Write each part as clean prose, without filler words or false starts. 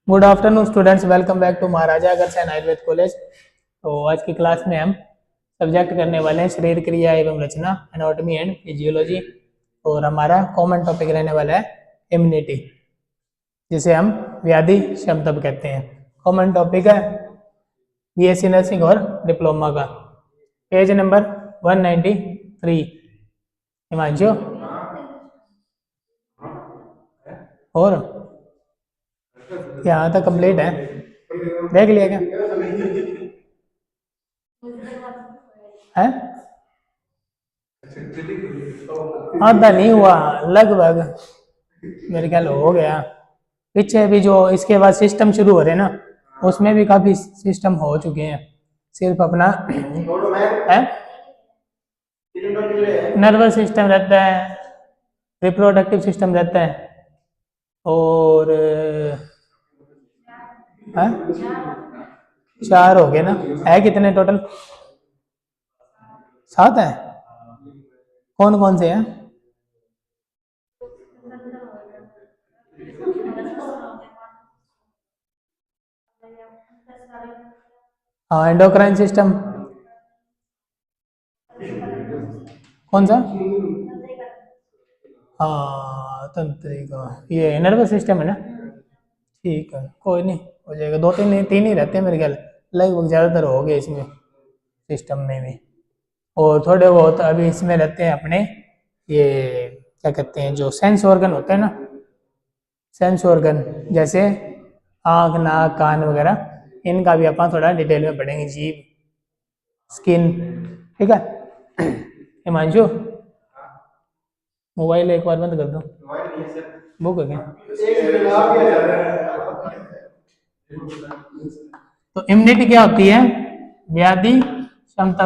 Good afternoon students, welcome back to Maharaja Agrasen Ayurveda college. तो आज की क्लास में हम सब्जेक्ट करने वाले हैं शरीर क्रिया एवं रचना, एनाटॉमी एंड फिजियोलॉजी। और हमारा कॉमन टॉपिक रहने वाला है इम्यूनिटी, जिसे हम व्याधि क्षमता कहते हैं। कॉमन टॉपिक है बीएससी नर्सिंग और डिप्लोमा का। Page number 193। हिमांशु और यहाँ तक कंप्लीट है, देख लिया क्या है? आधा नहीं हुआ, लगभग मेरे ख्याल हो गया। पीछे भी जो इसके बाद सिस्टम शुरू हो रहे हैं ना, उसमें भी काफी सिस्टम हो चुके हैं। सिर्फ अपना है नर्वस सिस्टम रहता है, रिप्रोडक्टिव सिस्टम रहता है, और है 4 हो गए ना। है कितने टोटल? 7 है। कौन कौन से हैं? हाँ, एंडोक्राइन सिस्टम कौन सा? हाँ, तंत्रिका, ये नर्वस सिस्टम है ना। ठीक है, कोई नहीं, हो जाएगा। 2 3 ही रहते हैं मेरे ख्याल, लगभग ज़्यादातर हो गए इसमें सिस्टम में भी। और थोड़े बहुत अभी इसमें रहते हैं अपने, ये क्या कहते हैं, जो सेंस ऑर्गन होते हैं ना, सेंस ऑर्गन जैसे आँख, नाक, कान वगैरह, इनका भी अपन थोड़ा डिटेल में पढ़ेंगे। जीभ, स्किन, ठीक है। हिमांशु, मोबाइल एक बार बंद कर दो। बुक है क्या? तो इम्यूनिटी क्या होती है? व्याधि क्षमता,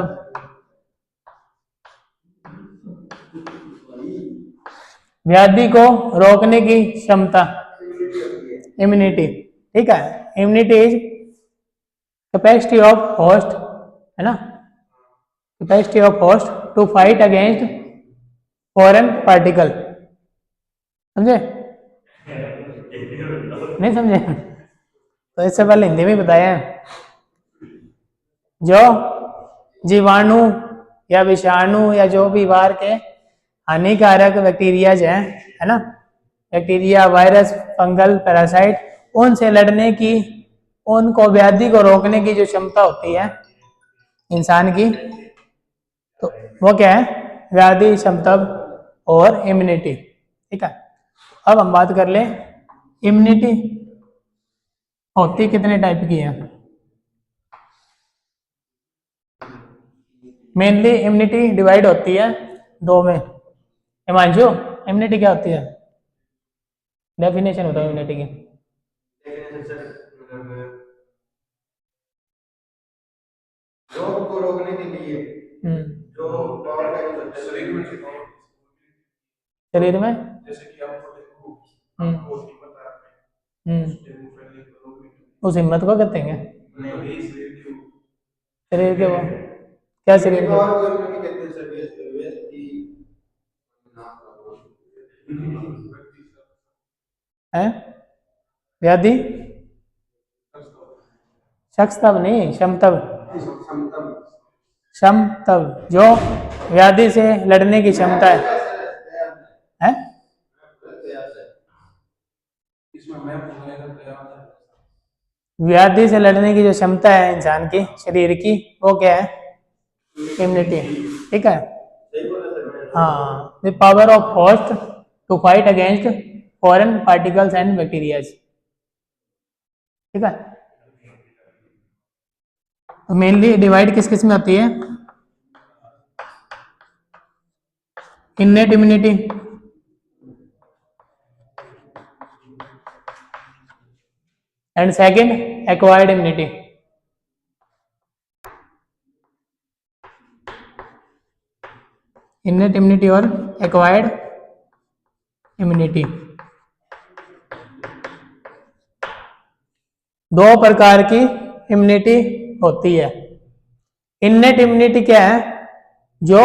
व्याधि को रोकने की क्षमता, इम्यूनिटी। ठीक है, immunity is capacity of host, है ना, capacity of host to fight against foreign particle. समझे? नहीं समझे? तो इससे पहले हिंदी में बताया है। जो जीवाणु या विषाणु या जो भी बाहर के हानिकारक बैक्टीरियाज हैं, है ना, बैक्टीरिया, वायरस, फंगल, पैरासाइट, उनसे लड़ने की, उनको व्याधि को रोकने की जो क्षमता होती है इंसान की, तो वो क्या है? व्याधि क्षमता और इम्यूनिटी। ठीक है, अब हम बात कर लें इम्यूनिटी होती कितने टाइप की है। मेनली इम्यूनिटी डिवाइड होती है 2 में। हिमांशु, इम्यूनिटी क्या होती है? डेफिनेशन बताओ इम्यूनिटी की। रोग को रोकने के लिए जो पावर का यूज होता है शरीर में, शरीर में, जैसे कि आपको देखो, आपको हिम्मत आ रहा है, उस हिम्मत को कहते हैं। शरीर के वो क्या, शरीर के है व्याधि शख्स तब नहीं, क्षमतव, क्षमतव जो व्याधि से लड़ने की क्षमता है? व्याधि से लड़ने की जो क्षमता है इंसान की शरीर की, वो क्या है? इम्यूनिटी। ठीक है, हाँ, the power of host to fight against foreign particles and bacterias. ठीक है, तो मेनली डिवाइड किस किस में होती है? Innate immunity, and second acquired immunity. Innate immunity और एक्वायर्ड इम्यूनिटी, 2 प्रकार की इम्यूनिटी होती है। इन्नेट इम्यूनिटी क्या है? जो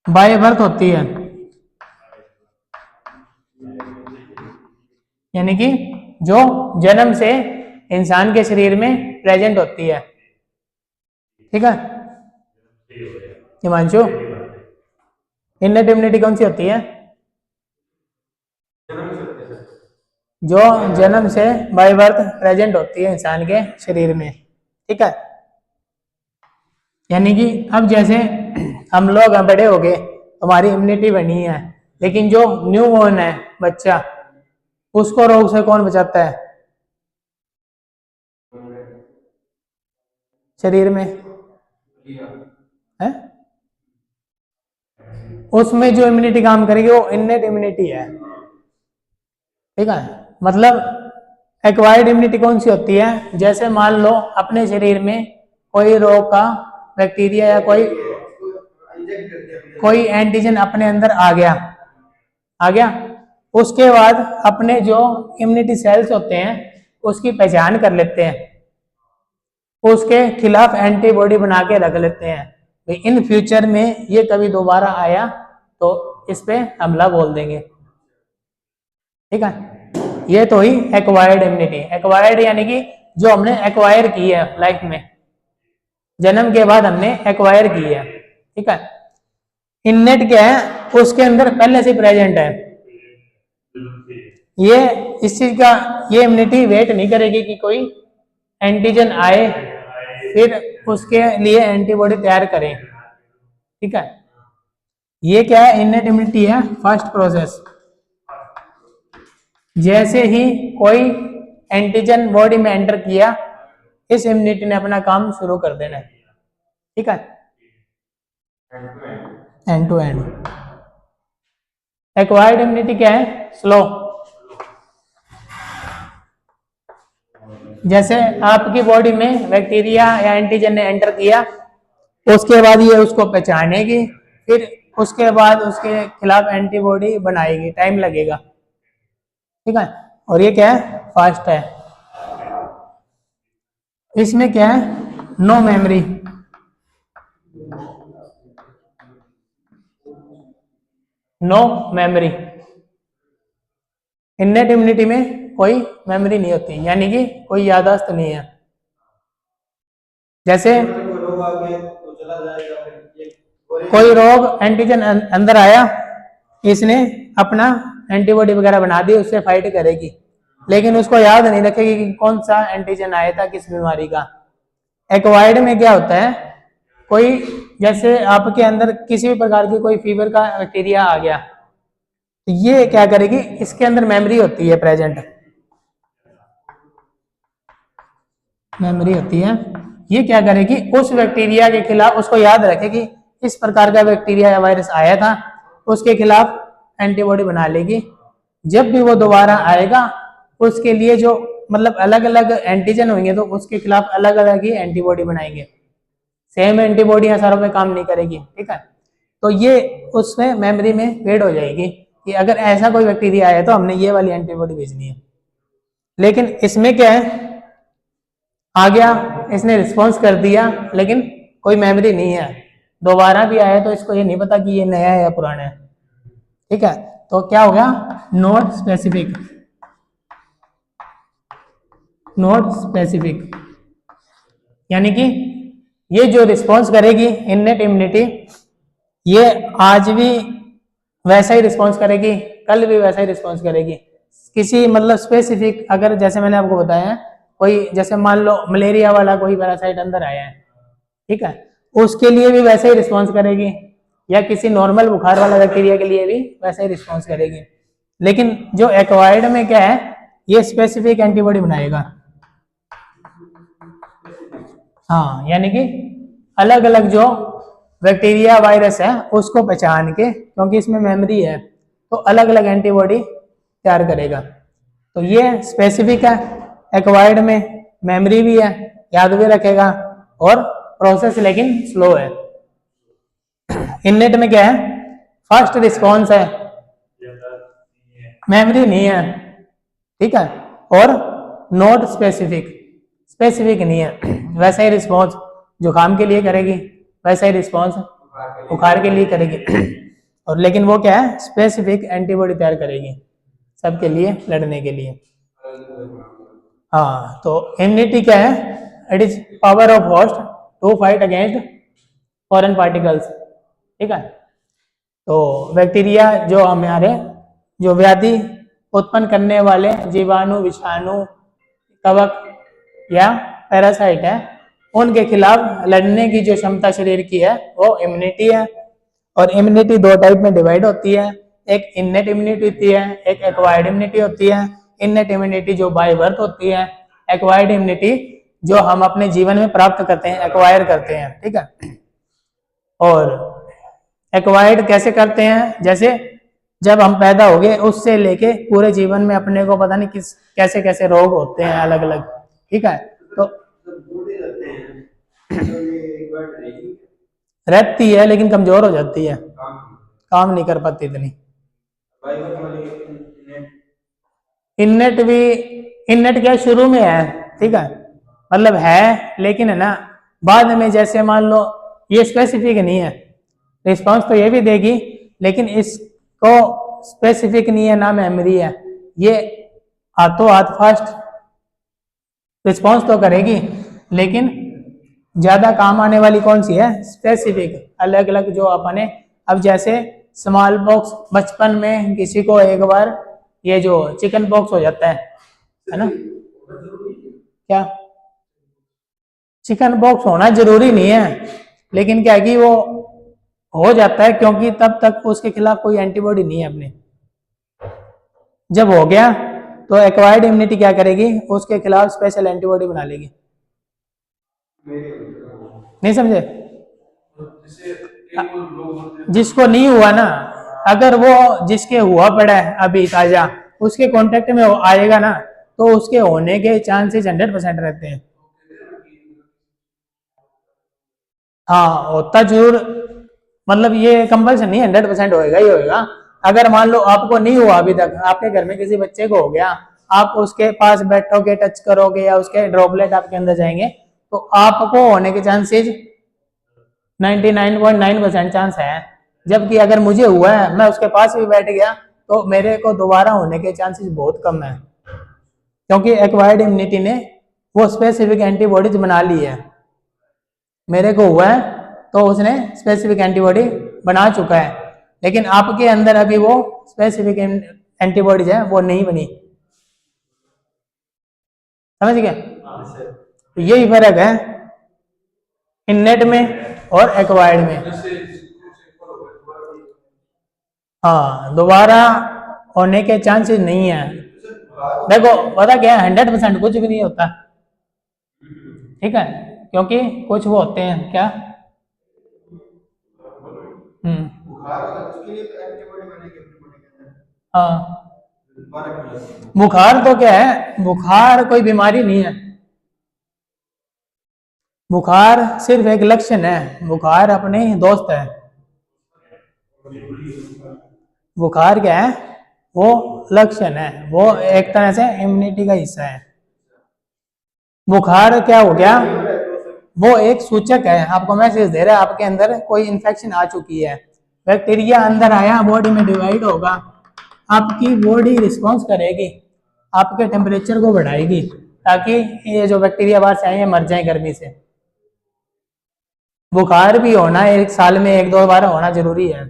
बाय बर्थ होती है, यानी कि जो जन्म से इंसान के शरीर में प्रेजेंट होती है। ठीक है हिमांशु, इननेट इम्यूनिटी कौन सी होती है? जो जन्म से बाय बर्थ प्रेजेंट होती है इंसान के शरीर में। ठीक है, यानी कि अब जैसे हम लोग बड़े हो गए, हमारी इम्यूनिटी बनी है, लेकिन जो न्यू बॉर्न है बच्चा, उसको रोग से कौन बचाता है शरीर में? है उसमें जो इम्यूनिटी काम करेगी वो इननेट इम्यूनिटी है। ठीक है, मतलब एक्वायर्ड इम्यूनिटी कौन सी होती है? जैसे मान लो अपने शरीर में कोई रोग का बैक्टीरिया या कोई एंटीजन अपने अंदर आ गया, उसके बाद अपने जो इम्यूनिटी सेल्स होते हैं उसकी पहचान कर लेते हैं, उसके खिलाफ एंटीबॉडी बना के रख लेते हैं। इन फ्यूचर में ये कभी दोबारा आया तो इस पे हमला बोल देंगे। ठीक है, ये तो ही एक्वायर्ड इम्यूनिटी। एक्वायर्ड यानी कि जो हमने एक्वायर की है लाइफ में, जन्म के बाद हमने एक्वायर की है। ठीक है, इननेट क्या है? उसके अंदर पहले से प्रेजेंट है। ये इस चीज का, ये इम्यूनिटी वेट नहीं करेगी कि कोई एंटीजन आए फिर उसके लिए एंटीबॉडी तैयार करें। ठीक है, ये क्या है? इननेट इम्यूनिटी है फर्स्ट प्रोसेस। जैसे ही कोई एंटीजन बॉडी में एंटर किया, इस इम्यूनिटी ने अपना काम शुरू कर देना है। ठीक है, end to end. Acquired immunity क्या है? स्लो। जैसे आपकी बॉडी में बैक्टीरिया या एंटीजन ने एंटर किया, उसके बाद ये उसको पहचानेगी, फिर उसके बाद उसके खिलाफ एंटीबॉडी बनाएगी, टाइम लगेगा। ठीक है, और ये क्या है? फास्ट है। इसमें क्या है? No memory. No memory. Innate immunity में कोई मेमोरी नहीं होती, यानी कि कोई याददाश्त नहीं है। जैसे कोई रोग एंटीजन अंदर आया, इसने अपना एंटीबॉडी वगैरह बना दी, उससे फाइट करेगी, लेकिन उसको याद नहीं रखेगी कि कौन सा एंटीजन आया था किस बीमारी का। एक्वायर्ड में क्या होता है? कोई जैसे आपके अंदर किसी भी प्रकार की कोई फीवर का बैक्टीरिया आ गया, तो ये क्या करेगी? इसके अंदर मेमोरी होती है प्रेजेंट, मेमोरी होती है। ये क्या करेगी? उस बैक्टीरिया के खिलाफ उसको याद रखेगी, इस प्रकार का बैक्टीरिया या वायरस आया था, उसके खिलाफ एंटीबॉडी बना लेगी। जब भी वो दोबारा आएगा, उसके लिए जो मतलब अलग अलग एंटीजन होंगे, तो उसके खिलाफ अलग अलग ही एंटीबॉडी बनाएंगे। सेम एंटीबॉडी सारों पे काम नहीं करेगी। ठीक है, तो ये उसमें मेमोरी में फेड हो जाएगी कि अगर ऐसा कोई बैक्टीरिया आया तो हमने ये वाली एंटीबॉडी भेजनी है। लेकिन इसमें क्या है? आ गया, इसने रिस्पॉन्स कर दिया, लेकिन कोई मेमोरी नहीं है, दोबारा भी आया तो इसको ये नहीं पता कि ये नया है या पुराना है। ठीक है, तो क्या हो गया? Not specific. नॉट स्पेसिफिक यानी कि ये जो रिस्पॉन्स करेगी इननेट इम्यूनिटी, ये आज भी वैसा ही रिस्पॉन्स करेगी, कल भी वैसा ही रिस्पॉन्स करेगी। किसी मतलब स्पेसिफिक, अगर जैसे मैंने आपको बताया, कोई जैसे मान लो मलेरिया वाला कोई पैरासाइट अंदर आया है, ठीक है, उसके लिए भी वैसे ही रिस्पॉन्स करेगी, या किसी नॉर्मल बुखार वाला बैक्टीरिया के लिए भी वैसे ही रिस्पॉन्स करेगी। लेकिन जो एक्वायर्ड में क्या है? ये स्पेसिफिक एंटीबॉडी बनाएगा। हाँ, यानी कि अलग अलग जो बैक्टीरिया वायरस है उसको पहचान के, क्योंकि इसमें मेमोरी है, तो अलग अलग एंटीबॉडी तैयार करेगा। तो ये स्पेसिफिक है। एक्वायर्ड में मेमोरी भी है, याद भी रखेगा, और प्रोसेस लेकिन स्लो है। इननेट में क्या है? फर्स्ट रिस्पॉन्स है, मेमोरी नहीं है। ठीक है, और नॉट स्पेसिफिक, स्पेसिफिक नहीं है। वैसा ही रिस्पॉन्स जुकाम के लिए करेगी, वैसा ही रिस्पॉन्स बुखार के लिए करेगी, और लेकिन वो क्या है? स्पेसिफिक एंटीबॉडी तैयार करेगी सबके लिए लड़ने के लिए। हाँ, तो इम्यूनिटी क्या है? It is power of host to fight against foreign particles. ठीक है, तो बैक्टीरिया जो हमारे जो व्याधि उत्पन्न करने वाले जीवाणु, विषाणु, कवक या पैरासाइट है, उनके खिलाफ लड़ने की जो क्षमता शरीर की है वो इम्यूनिटी है। और इम्यूनिटी दो टाइप में डिवाइड होती है, एक इननेट इम्यूनिटी होती है, एक एक्वायर्ड इम्यूनिटी होती है। इननेट इम्यूनिटी जो बाय बर्थ होती है, एक्वायर्ड इम्यूनिटी जो हम अपने जीवन में प्राप्त करते हैं, एक्वायर करते हैं। ठीक है, और एक्वायर्ड कैसे करते हैं? जैसे जब हम पैदा हो गए उससे लेके पूरे जीवन में अपने को पता नहीं किस कैसे कैसे रोग होते हैं अलग अलग। ठीक है, तो रहती है लेकिन कमजोर हो जाती है, काम नहीं कर पाती इतनी। इननेट भी, इननेट क्या शुरू में है, ठीक है, मतलब है, लेकिन है ना बाद में जैसे मान लो ये स्पेसिफिक नहीं है, रिस्पांस तो ये भी देगी लेकिन इसको स्पेसिफिक नहीं है, ना मेमोरी है, ये हाथों हाथ फास्ट रिस्पांस तो करेगी लेकिन ज्यादा काम आने वाली कौन सी है? स्पेसिफिक, अलग अलग जो अपने, अब जैसे स्मॉल पॉक्स बचपन में किसी को एक बार ये जो चिकन पॉक्स हो जाता है ना, क्या चिकन पॉक्स होना जरूरी नहीं है, लेकिन क्या है कि वो हो जाता है क्योंकि तब तक उसके खिलाफ कोई एंटीबॉडी नहीं है अपने। जब हो गया तो एक्वायर्ड इम्यूनिटी क्या करेगी? उसके खिलाफ स्पेशल एंटीबॉडी बना लेगी। नहीं समझे? जिसको नहीं हुआ ना, अगर वो जिसके हुआ पड़ा है अभी ताजा उसके कांटेक्ट में आएगा ना, तो उसके होने के चांसेस 100% रहते हैं। हाँ, होता जरूर, मतलब ये कंपल्सन नहीं, 100% होएगा ही होएगा। अगर मान लो आपको नहीं हुआ अभी तक, आपके घर में किसी बच्चे को हो गया, आप उसके पास बैठोगे, टच करोगे या उसके ड्रॉपलेट आपके अंदर जाएंगे, तो आपको होने के चांसेस 99.9% चांस है। जबकि अगर मुझे हुआ है, मैं उसके पास भी बैठ गया, तो मेरे को दोबारा होने के चांसेस बहुत कम है, क्योंकि एक्वायर्ड इम्यूनिटी ने वो स्पेसिफिक एंटीबॉडीज बना ली है। मेरे को हुआ है तो उसने स्पेसिफिक एंटीबॉडी बना चुका है, लेकिन आपके अंदर अभी वो स्पेसिफिक एंटीबॉडीज है वो नहीं बनी। समझ गए? तो यही फर्क है इननेट में और एक्वायर्ड में। हाँ, दोबारा होने के चांसेस नहीं है। देखो पता क्या है, 100% कुछ भी नहीं होता, ठीक है, क्योंकि कुछ वो होते हैं क्या, हाँ, बुखार तो क्या है, बुखार कोई बीमारी नहीं है, बुखार सिर्फ एक लक्षण है, बुखार अपने दोस्त है। बुखार क्या है? वो लक्षण है, वो एक तरह से इम्यूनिटी का हिस्सा है। बुखार क्या हो गया? वो एक सूचक है, आपको मैसेज दे रहा है आपके अंदर कोई इन्फेक्शन आ चुकी है, बैक्टीरिया अंदर आया, बॉडी में डिवाइड होगा, आपकी बॉडी रिस्पॉन्स करेगी, आपके टेम्परेचर को बढ़ाएगी ताकि ये जो बैक्टीरिया बाहर से आए मर जाए गर्मी से। बुखार भी होना एक साल में 1-2 बार होना जरूरी है?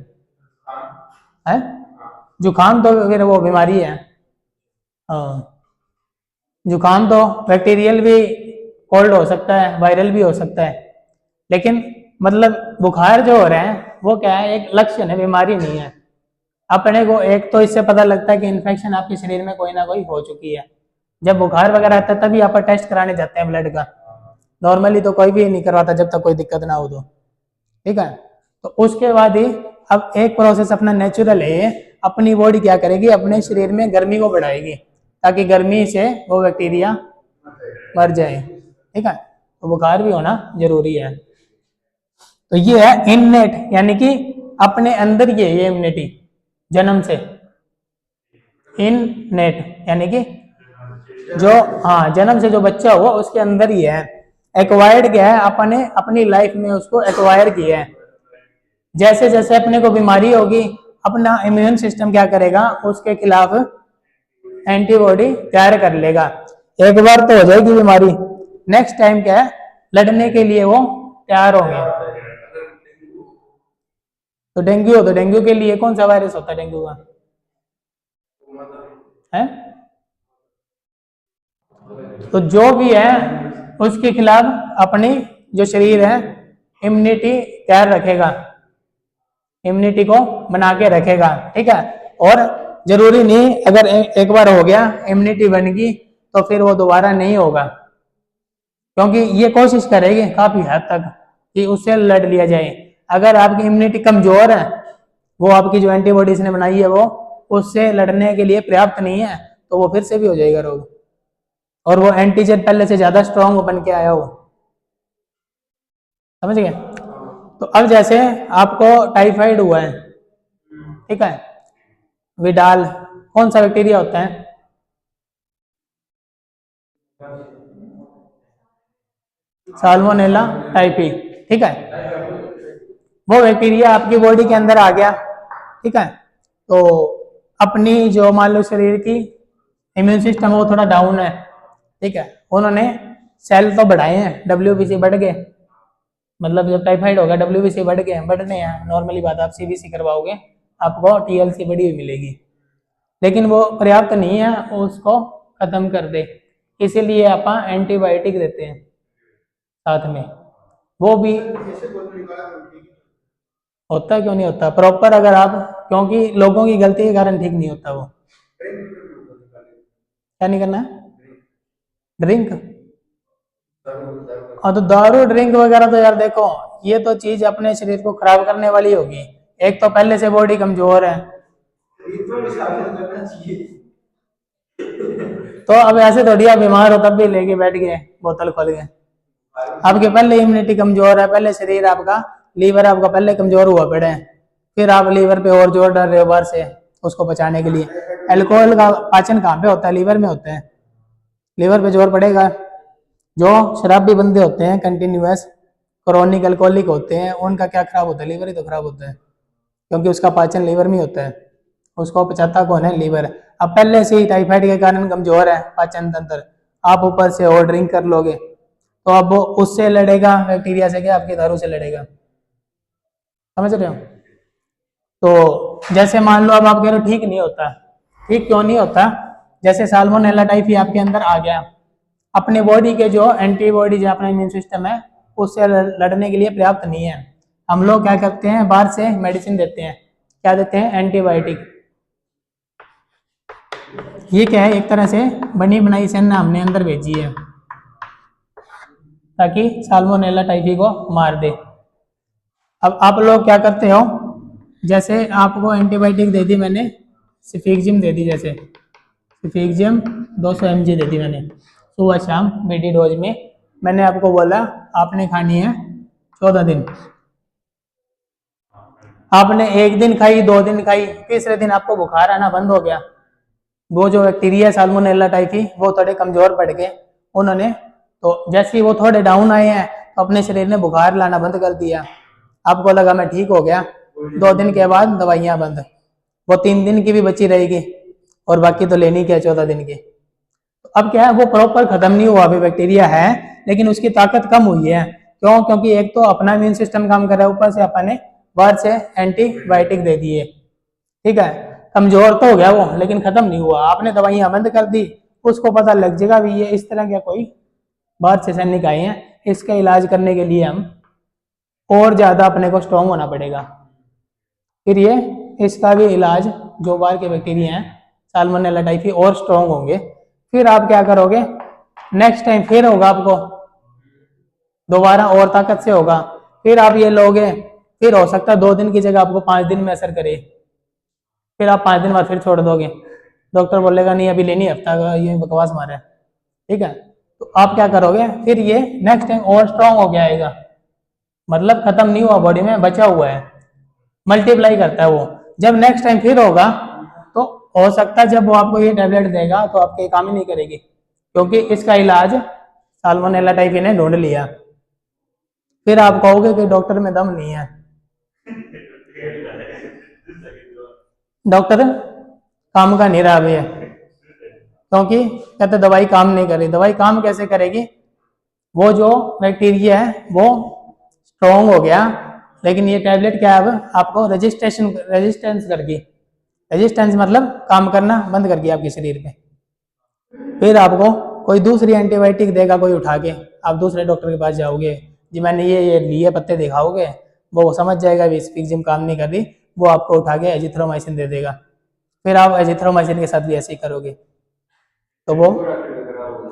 जुकाम तो फिर वो बीमारी है। हाँ, जुकाम तो बैक्टीरियल भी कोल्ड हो सकता है, वायरल भी हो सकता है, लेकिन मतलब बुखार जो हो रहा है वो क्या है, एक लक्षण है, बीमारी नहीं है। अपने को एक तो इससे पता लगता है कि इन्फेक्शन आपके शरीर में कोई ना कोई हो चुकी है। जब बुखार वगैरह आता है तभी आप टेस्ट कराने जाते हैं ब्लड का, नॉर्मली तो कोई भी नहीं करवाता जब तक कोई दिक्कत ना हो तो। ठीक है, तो उसके बाद ही अब एक प्रोसेस अपना नेचुरल है, अपनी बॉडी क्या करेगी, अपने शरीर में गर्मी को बढ़ाएगी ताकि गर्मी से वो बैक्टीरिया मर जाए। ठीक है, तो बुखार भी होना जरूरी है। तो ये है इननेट, यानी कि अपने अंदर ये इम्यूनिटी जन्म से, इननेट यानी कि जो, हाँ, जन्म से जो बच्चा हुआ उसके अंदर ही है। एक्वायर्ड क्या है, अपने अपनी लाइफ में उसको एक्वायर किया है। जैसे जैसे अपने को बीमारी होगी अपना इम्यून सिस्टम क्या करेगा, उसके खिलाफ एंटीबॉडी तैयार कर लेगा। एक बार तो हो जाएगी बीमारी, नेक्स्ट टाइम क्या है, लड़ने के लिए वो तैयार होंगे। तो डेंगू हो तो डेंगू के लिए कौन सा वायरस होता है डेंगू का है? तो जो भी है उसके खिलाफ अपनी जो शरीर है इम्यूनिटी तैयार रखेगा, इम्यूनिटी को बना के रखेगा, ठीक है। और जरूरी नहीं अगर एक बार हो गया इम्यूनिटी बन गई तो फिर वो दोबारा नहीं होगा, क्योंकि ये कोशिश करेगी काफी हद तक कि उससे लड़ लिया जाए। अगर आपकी इम्यूनिटी कमजोर है, वो आपकी जो एंटीबॉडीज ने बनाई है वो उससे लड़ने के लिए पर्याप्त नहीं है, तो वो फिर से भी हो जाएगा रोग, और वो एंटीजन पहले से ज्यादा स्ट्रांग बन के आया हो। समझ गए? तो अब जैसे आपको टाइफाइड हुआ है, ठीक है, विडाल कौन सा बैक्टीरिया होता है? साल्मोनेला टाइफी, ठीक है। वो बैक्टीरिया आपकी बॉडी के अंदर आ गया, ठीक है। तो अपनी जो मान लो शरीर की इम्यून सिस्टम वो थोड़ा डाउन है, ठीक है, उन्होंने सेल तो बढ़ाए हैं, डब्ल्यूबीसी बढ़ गए, मतलब जब टाइफाइड होगा डब्ल्यूबीसी बढ़ गए, बढ़ने हैं, नॉर्मली बात, आप सीबीसी करवाओगे आपको टीएलसी बढ़ी हुई मिलेगी, लेकिन वो पर्याप्त नहीं है उसको खत्म कर दे, इसीलिए आप एंटीबायोटिक देते हैं साथ में। वो भी होता है, क्यों नहीं होता प्रॉपर, अगर आप, क्योंकि लोगों की गलती के कारण ठीक नहीं होता वो। क्या नहीं करना है? ड्रिंक? हाँ, तो दारू ड्रिंक वगैरह तो यार देखो, ये तो चीज अपने शरीर को खराब करने वाली होगी। एक तो पहले से बॉडी कमजोर है, तो अब ऐसे थोड़ी आप बीमार हो तब भी लेके बैठ गए बोतल खोल के। आपके पहले इम्यूनिटी कमजोर है, पहले शरीर आपका, लीवर आपका पहले कमजोर हुआ पड़े हैं, फिर आप लीवर पे और जोर डाल रहे हो बाहर से उसको बचाने के लिए। अल्कोहल का पाचन कहाँ पे होता है? लीवर में होता है, लीवर पे जोर पड़ेगा। जो शराबी बंदे होते हैं कंटिन्यूअस क्रोनिक अल्कोहलिक होते हैं, उनका क्या खराब होता है? लीवर ही तो खराब होता है, क्योंकि उसका पाचन लीवर में होता है, उसको पचाता कौन है? लीवर। अब पहले से ही टाइफाइड के कारण कमजोर है पाचन तंत्र, आप ऊपर से और ड्रिंक कर लोगे तो अब वो उससे लड़ेगा बैक्टीरिया से, क्या आपकी दारू से लड़ेगा। समझ रहे हो? तो जैसे मान लो अब आप कह रहे हो ठीक नहीं होता, ठीक क्यों नहीं होता? जैसे साल्मोनेला टाइफी आपके अंदर आ गया, अपने बॉडी के जो एंटीबॉडी जो अपना इम्यून सिस्टम है उससे लड़ने के लिए पर्याप्त नहीं है, हम लोग क्या करते हैं, बाहर से मेडिसिन देते हैं, क्या देते हैं? एंटीबायोटिक। ये क्या है? एक तरह से बनी बनाई सेना हमने अंदर भेजी है ताकि साल्मोनेला टाइफी को मार दे। अब आप लोग क्या करते हो, जैसे आपको एंटीबायोटिक दे दी मैंने, सिफिक्जिम दे दी, जैसे सिफिक्जिम 200 mg दे दी मैंने सुबह शाम बीडी डोज में, मैंने आपको बोला आपने खानी है 14 दिन, आपने एक दिन खाई, 2 दिन खाई, तीसरे दिन आपको बुखार आना बंद हो गया, वो जो बैक्टीरिया साल्मोनेला टाइफी वो थोड़े कमजोर पड़ गए उन्होंने, तो जैसे ही वो थोड़े डाउन आए हैं तो अपने शरीर ने बुखार लाना बंद कर दिया, आपको लगा मैं ठीक हो गया, 2 दिन के बाद दवाइयां बंद, वो 3 दिन की भी बची रहेगी और बाकी तो लेनी क्या 14 दिन की। तो अब क्या है, वो प्रॉपर खत्म नहीं हुआ, अभी बैक्टीरिया है लेकिन उसकी ताकत कम हुई है, क्यों? क्योंकि एक तो अपना इम्यून सिस्टम काम कर रहा है, ऊपर से अपने बाहर से एंटीबायोटिक दे दिए, ठीक है, कमजोर तो हो गया वो लेकिन खत्म नहीं हुआ, आपने दवाइयां बंद कर दी, उसको पता लग जाएगा भी ये इस तरह के कोई बाहर से सैनिक आए हैं, इसका इलाज करने के लिए हम और ज्यादा अपने को स्ट्रॉन्ग होना पड़ेगा, फिर ये इसका भी इलाज जो बाहर के बैक्टीरिया हैं साल्मोनेला टाइफी और स्ट्रॉन्ग होंगे, फिर आप क्या करोगे, नेक्स्ट टाइम फिर होगा आपको दोबारा और ताकत से होगा, फिर आप ये लोगे, फिर हो सकता है 2 दिन की जगह आपको 5 दिन में असर करे, फिर आप 5 दिन बाद फिर छोड़ दोगे, डॉक्टर बोलेगा नहीं अभी लेनी, हफ्ता का ये बकवास मारा है, ठीक है। तो आप क्या करोगे, फिर ये नेक्स्ट टाइम और स्ट्रॉन्ग हो गया आएगा, मतलब खत्म नहीं हुआ, बॉडी में बचा हुआ है, मल्टीप्लाई करता है वो, जब नेक्स्ट टाइम फिर होगा तो हो सकता है जब वो आपको ये टैबलेट देगा तो आपके काम ही नहीं करेगी, क्योंकि इसका इलाज साल्मोनेला टाइफी ने ढूंढ लिया, फिर आप कहोगे कि डॉक्टर में दम नहीं है, डॉक्टर काम का नहीं रहा भैया, क्योंकि कहते दवाई काम नहीं कर रही। दवाई काम कैसे करेगी, वो जो बैक्टीरिया है वो स्ट्रॉन्ग हो गया, लेकिन ये टैबलेट क्या है अब आपको रेजिस्टेंस कर गई। रेजिस्टेंस मतलब काम करना बंद कर गया आपके शरीर पे। फिर आपको कोई दूसरी एंटीबायोटिक देगा कोई उठा के, आप दूसरे डॉक्टर के पास जाओगे, जी मैंने ये लिए पत्ते दिखाओगे, वो समझ जाएगा विक्सिम काम नहीं कर रही, वो आपको उठा के एजिथ्रोमाइसिन दे देगा। फिर आप एजिथ्रोमाइसिन के साथ भी ऐसे ही करोगे, तो वो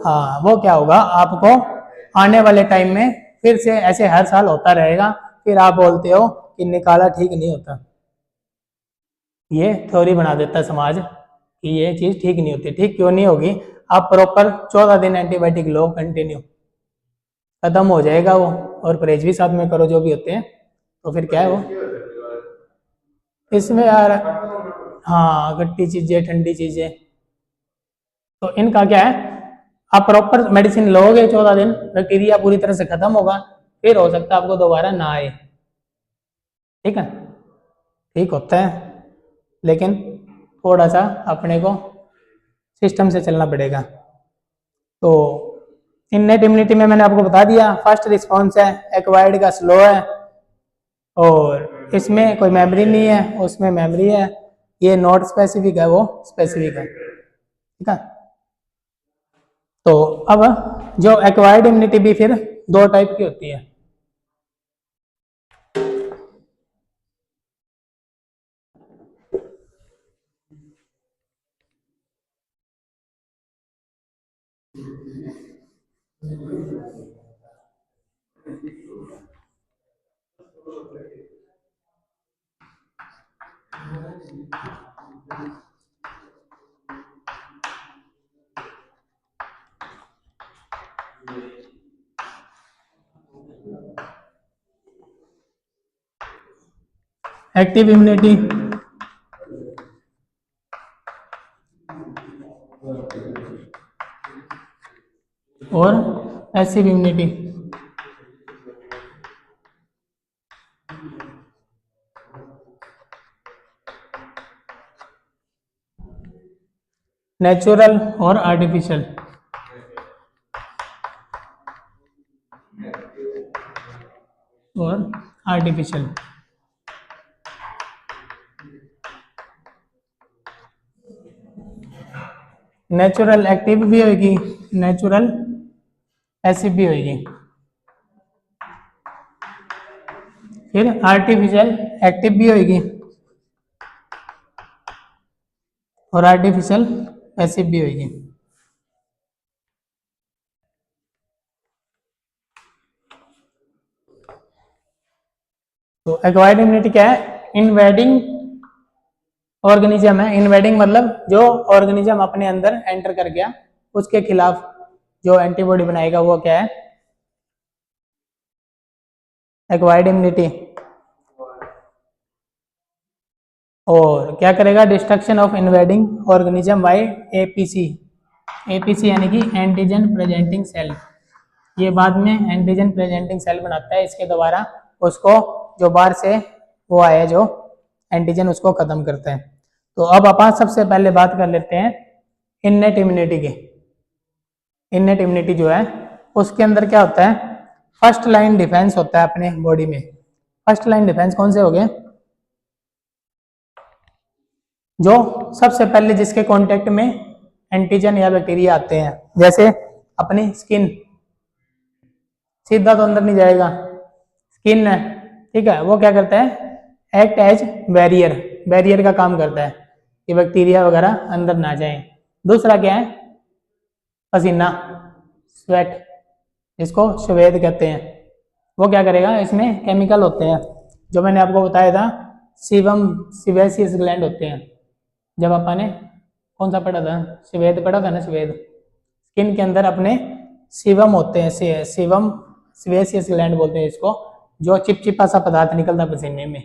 हाँ वो क्या होगा, आपको आने वाले टाइम में फिर से ऐसे हर साल होता रहेगा। फिर आप बोलते हो कि निकाला ठीक नहीं होता। ये थ्योरी बना देता है समाज कि ये चीज़ ठीक नहीं होती। ठीक क्यों नहीं होगी, आप प्रॉपर 14 दिन एंटीबायोटिक लो कंटिन्यू, खत्म हो जाएगा वो, और परहेज भी साथ में करो जो भी होते हैं, तो फिर क्या है वो इसमें यार, हाँ खट्टी चीज़ें ठंडी चीज़ें, तो इनका क्या है, आप प्रॉपर मेडिसिन लोगे 14 दिन, बैक्टीरिया पूरी तरह से खत्म होगा, फिर हो सकता है आपको दोबारा ना आए। ठीक है, ठीक होता है, लेकिन थोड़ा सा अपने को सिस्टम से चलना पड़ेगा। तो इननेट इम्यूनिटी में मैंने आपको बता दिया, फर्स्ट रिस्पॉन्स है, एक्वायर्ड का स्लो है, और इसमें कोई मेमोरी नहीं है, उसमें मेमोरी है। ये नॉट स्पेसिफिक है, वो स्पेसिफिक है। ठीक है, तो अब जो एक्वायर्ड इम्यूनिटी भी फिर दो टाइप की होती है। एक्टिव इम्यूनिटी और पैसिव इम्यूनिटी। नेचुरल और आर्टिफिशियल। और आर्टिफिशियल। नेचुरल एक्टिव भी होगी, नेचुरल पैसिव भी होगी, फिर आर्टिफिशियल एक्टिव भी होगी और आर्टिफिशियल पैसिव भी होगी। तो एक्वायर्ड इम्यूनिटी क्या है, इन्वेडिंग ऑर्गेनिज्म है। इन्वेडिंग मतलब जो ऑर्गेनिज्म अपने अंदर एंटर कर गया, उसके खिलाफ जो एंटीबॉडी बनाएगा वो क्या है, एक्वायर्ड इम्यूनिटी। और क्या करेगा, destruction of invading organism by APC. APC यानी कि एंटीजन प्रेजेंटिंग सेल, ये बाद में एंटीजन प्रेजेंटिंग सेल बनाता है, इसके द्वारा उसको जो बाहर से वो आया जो एंटीजन उसको खत्म करते हैं। तो अब अपन सबसे पहले बात कर लेते हैं इननेट इम्यूनिटी की। इननेट इम्यूनिटी जो है उसके अंदर क्या होता है, फर्स्ट लाइन डिफेंस होता है अपने बॉडी में। फर्स्ट लाइन डिफेंस कौन से हो गए, जो सबसे पहले जिसके कांटेक्ट में एंटीजन या बैक्टीरिया आते हैं, जैसे अपनी स्किन, सीधा तो अंदर नहीं जाएगा, स्किन है, ठीक है, वो क्या करता है, एक्ट एज बैरियर, बैरियर का काम करता है कि बैक्टीरिया वगैरह अंदर ना जाए। दूसरा क्या है, पसीना, स्वेट, जिसको श्वेत कहते हैं, वो क्या करेगा, इसमें केमिकल होते हैं जो मैंने आपको बताया था, सीबम सिवेसियस ग्लैंड होते हैं। जब अपन ने कौन सा पढ़ा था, स्वेद पढ़ा था ना, स्वेद, स्किन के अंदर अपने सीबम होते हैं, सीबम सिवेसियस ग्लैंड बोलते हैं इसको, जो चिपचिपा सा पदार्थ निकलता पसीने में,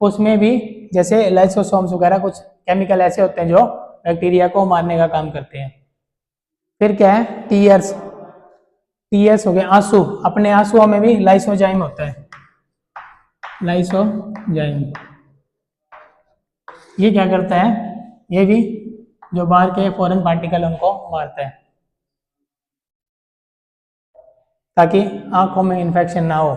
उसमें भी जैसे लाइसोसोम्स वगैरह कुछ केमिकल ऐसे होते हैं जो बैक्टीरिया को मारने का काम करते हैं। फिर क्या है, टीयर्स, टीयर्स हो गए आंसू, अपने आंसुओं में भी लाइसोजाइम होता है, लाइसोजाइम। ये क्या करता है, ये भी जो बाहर के फॉरेन पार्टिकल उनको मारता है, ताकि आंखों में इन्फेक्शन ना हो।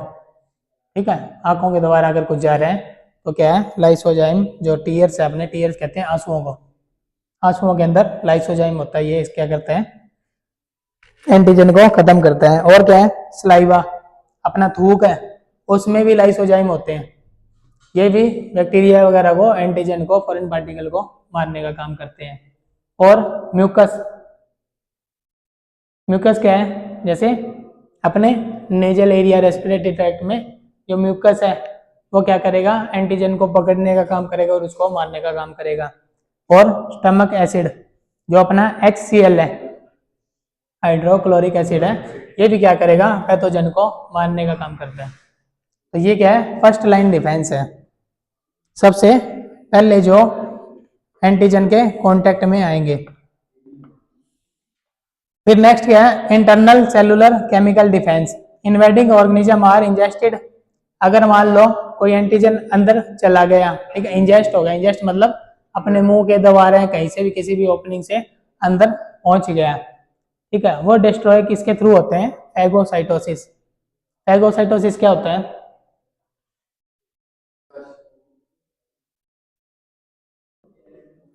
ठीक है, आंखों के द्वारा अगर कुछ जा रहा है तो क्या है, लाइसोजाइम जो टीयर्स है, अपने टीयर्स कहते हैं आंसुओं को, आंसुओं के अंदर लाइसोजाइम होता है, ये इस क्या करता है, एंटीजन को खत्म करता है। और क्या है, स्लाइवा, अपना थूक है, उसमें भी लाइसोजाइम होते हैं, ये भी बैक्टीरिया वगैरह को, एंटीजन को, फॉरेन पार्टिकल को मारने का काम करते हैं। और म्यूकस, म्यूकस क्या है, जैसे अपने नेजल एरिया रेस्पिरेटरी ट्रैक्ट में जो म्यूकस है वो क्या करेगा, एंटीजन को पकड़ने का काम करेगा और उसको मारने का काम करेगा। और स्टमक एसिड जो अपना HCl है, हाइड्रोक्लोरिक एसिड है, ये भी क्या करेगा, पैथोजन को मारने का काम करता है। तो ये क्या है, फर्स्ट लाइन डिफेंस है, सबसे पहले जो एंटीजन के कांटेक्ट में आएंगे। फिर नेक्स्ट क्या है, internal cellular chemical defence, invading organism are ingested, अगर मान लो कोई एंटीजन अंदर चला गया, ठीक है, इंजेस्ट हो गया, इंजेस्ट मतलब अपने मुंह के द्वारा कहीं से भी किसी भी ओपनिंग से अंदर पहुंच गया, ठीक है, वो डिस्ट्रॉय किसके थ्रू होते हैं, फैगोसाइटोसिस। फैगोसाइटोसिस क्या होता है,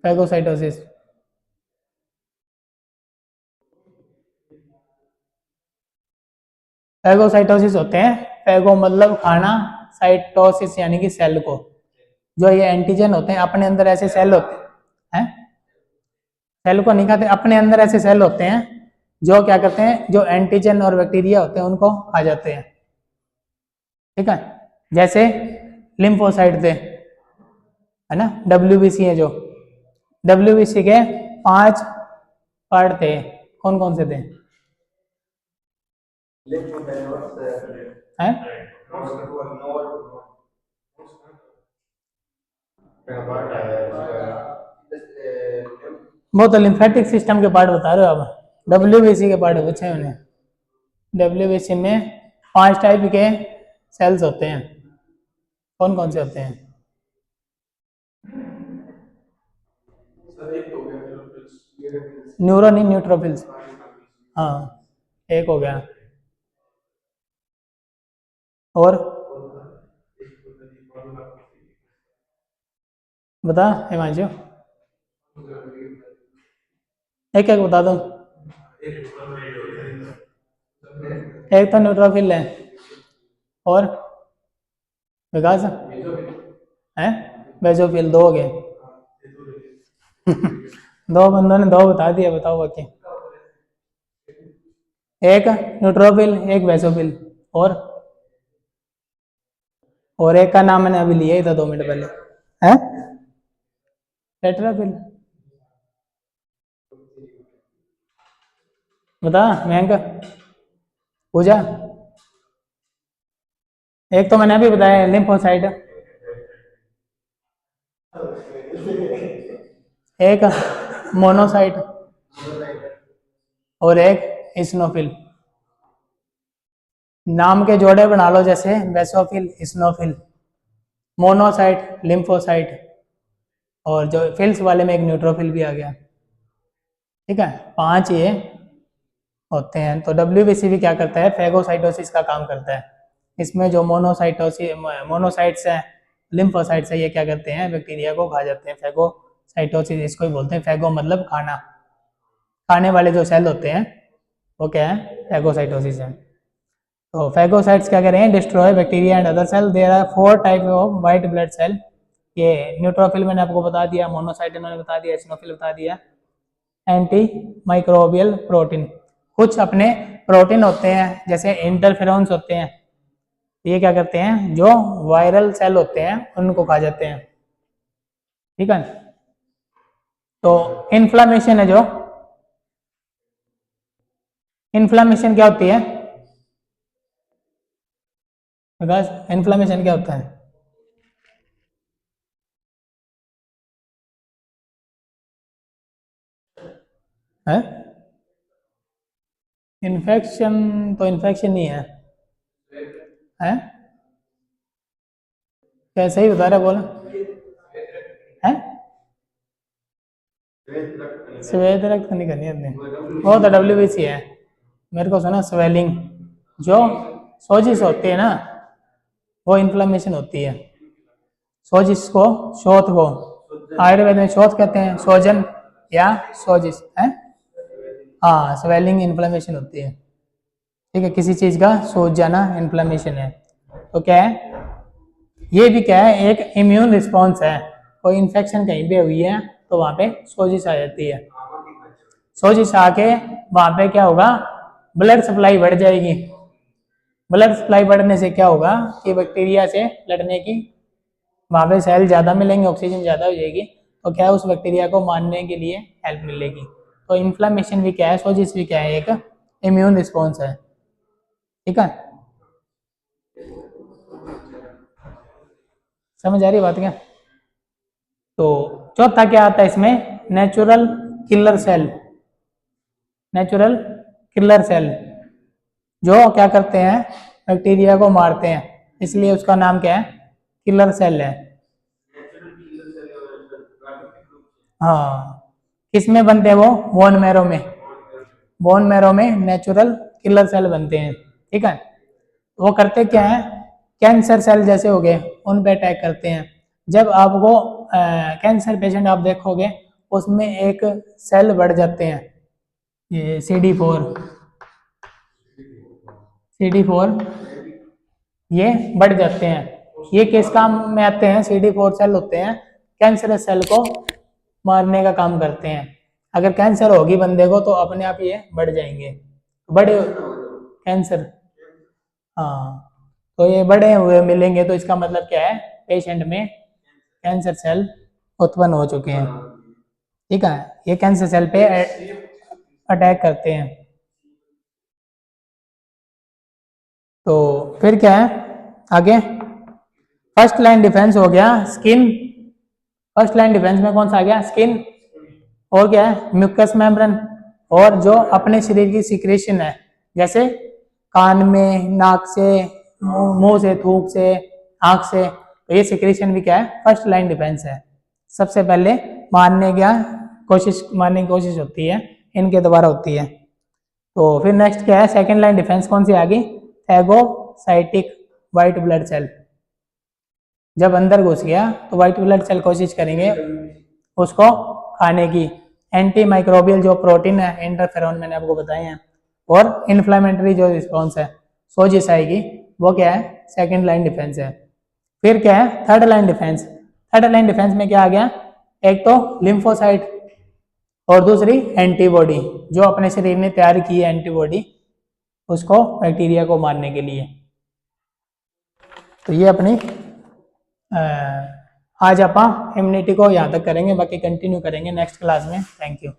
फैगोसाइटोसिस, फैगोसाइटोसिस होते हैं, फैगो मतलब खाना, साइटोसिस यानी कि सेल को, जो ये एंटीजन होते हैं अपने अंदर ऐसे सेल होते हैं, सेल को नहीं खाते, अपने अंदर ऐसे सेल होते हैं जो क्या करते हैं, जो एंटीजन और बैक्टीरिया होते हैं उनको खा जाते हैं। ठीक है, जैसे लिम्फोसाइट थे, है ना, WBC है जो, WBC के 5 पार्ट थे, कौन कौन से थे, हैं, वो तो लिम्फेटिक सिस्टम के पार्ट बता रहे हो आप, WBC के पार्ट पूछे उन्हें। WBC में 5 टाइप के सेल्स होते हैं, कौन कौन से होते हैं, न्यूरो नहीं, न्यूट्रोफिल्स, हाँ, एक हो गया, और बता हिमांशु, एक एक बता दो, एक तो न्यूट्रोफिल है, और विकास है, बेजोफिल, दो हो गए। दो बंदों ने दो बता दिया, बताओ बाकी, एक न्यूट्रोफिल, एक बेसोफिल, और एक का नाम मैंने अभी लिया ही था 2 मिनट पहले, है टेट्राफिल, बता मयंक, पूजा, एक तो मैंने अभी बताया लिम्फोसाइट, एक मोनोसाइट, और एक इस्नोफिल। नाम के जोड़े बना लो, जैसे बेसोफिल, इस्नोफिल, मोनोसाइट, लिम्फोसाइट, और जो फिल्स वाले में एक न्यूट्रोफिल भी आ गया। ठीक है, 5 ये होते हैं। तो WBC भी क्या करता है, फैगोसाइटोसिस का काम करता है। इसमें जो मोनोसाइट्स हैं, लिम्फोसाइट्स है, ये क्या करते हैं, बैक्टीरिया को खा जाते हैं। फैगोसाइटोसिस इसको ही बोलते हैं, फैगो मतलब खाना, खाने वाले जो सेल होते हैं वो क्या है, फैगोसाइटोसिस है। तो फैगोसाइट्स क्या कर रहे हैं, destroy bacteria and other cell. There are 4 type of white blood cell. ये न्यूट्रोफिल मैंने आपको बता दिया, मोनोसाइट इन्होंने बता दिया, एसिनोफिल बता दिया। एंटी माइक्रोबियल प्रोटीन, कुछ अपने प्रोटीन होते हैं जैसे इंटरफेरॉन्स होते हैं, ये क्या करते हैं, जो वायरल सेल होते हैं उनको खा जाते हैं। ठीक है, तो इन्फ्लामेशन है, जो इन्फ्लामेशन क्या होती है विकास, इन्फ्लामेशन क्या होता है इन्फेक्शन, तो इन्फेक्शन नहीं है क्या, सही बता रहा, बोला है, श्वेत रक्त नहीं करनी अपने, वो तो WBC है। मेरे को सुना स्वेलिंग, जो सोजिश होती है ना, वो इन्फ्लेमेशन होती है। सोजिश को, शोथ को आयुर्वेद में शोथ कहते हैं, सोजन या सोजिश है। हाँ, स्वेलिंग इन्फ्लेमेशन होती है, ठीक है, किसी चीज का सूज जाना इन्फ्लेमेशन है। तो क्या है, ये भी क्या है, एक इम्यून रिस्पॉन्स है। कोई इन्फेक्शन कहीं पे हुई है तो वहां पे सोजिश आ जाती है। सोजिश आके वहां पे क्या होगा, ब्लड सप्लाई बढ़ जाएगी। ब्लड सप्लाई बढ़ने से क्या होगा कि बैक्टीरिया से लड़ने की वहां पे सेल ज्यादा मिलेंगे, ऑक्सीजन ज्यादा हो जाएगी, तो क्या है, उस बैक्टीरिया को मारने के लिए हेल्प मिलेगी। तो इन्फ्लेमेशन भी क्या है, सोजिश भी क्या है, एक इम्यून रिस्पॉन्स है, ठीक है। समझ आ रही बात क्या। तो चौथा क्या आता है इसमें, natural killer cell. Natural killer cell जो क्या करते हैं, बैक्टीरिया को मारते हैं, इसलिए उसका नाम क्या है, किलर सेल है। हाँ, किसमें बनते हैं वो, बोन मैरो में। बोन मैरो में नेचुरल किलर सेल बनते हैं, ठीक है। वो करते क्या है, कैंसर सेल जैसे हो गए उन पे अटैक करते हैं। जब आपको कैंसर पेशेंट आप देखोगे, उसमें एक सेल बढ़ जाते हैं, ये CD4 ये बढ़ जाते हैं। ये किस काम में आते हैं, CD4 सेल होते हैं, कैंसरस सेल को मारने का काम करते हैं। अगर कैंसर होगी बंदे को तो अपने आप ये बढ़ जाएंगे, बड़े कैंसर। हाँ, तो ये बड़े हुए मिलेंगे तो इसका मतलब क्या है, पेशेंट में कैंसर सेल उत्पन्न हो चुके हैं, ठीक है। ये कैंसर सेल पे अटैक करते हैं। तो फिर क्या है आगे, फर्स्ट लाइन डिफेंस हो गया स्किन। फर्स्ट लाइन डिफेंस में कौन सा आ गया, स्किन। और क्या है, म्यूकस मेम्ब्रेन। और जो अपने शरीर की सिक्रेशन है, जैसे कान में, नाक से, मुंह से, थूक से, आंख से, तो ये सिक्रेशन भी क्या है, फर्स्ट लाइन डिफेंस है। सबसे पहले मारने की कोशिश होती है, इनके द्वारा होती है। तो फिर नेक्स्ट क्या है, सेकेंड लाइन डिफेंस कौन सी आ गई, फैगोसाइटिक व्हाइट ब्लड सेल। जब अंदर घुस गया तो व्हाइट ब्लड सेल कोशिश करेंगे उसको खाने की। एंटी माइक्रोबियल जो प्रोटीन है, इंटरफेरॉन मैंने आपको बताए हैं, और इन्फ्लेमेटरी जो रिस्पॉन्स है, सोजिश आएगी, वो क्या है, सेकेंड लाइन डिफेंस है। फिर क्या है, third line defence. Third line defence में क्या आ गया, एक तो लिम्फोसाइट और दूसरी एंटीबॉडी, जो अपने शरीर ने तैयार की है एंटीबॉडी, उसको बैक्टीरिया को मारने के लिए। तो ये अपनी आज आप इम्यूनिटी को यहाँ तक करेंगे, बाकी कंटिन्यू करेंगे नेक्स्ट क्लास में। Thank you.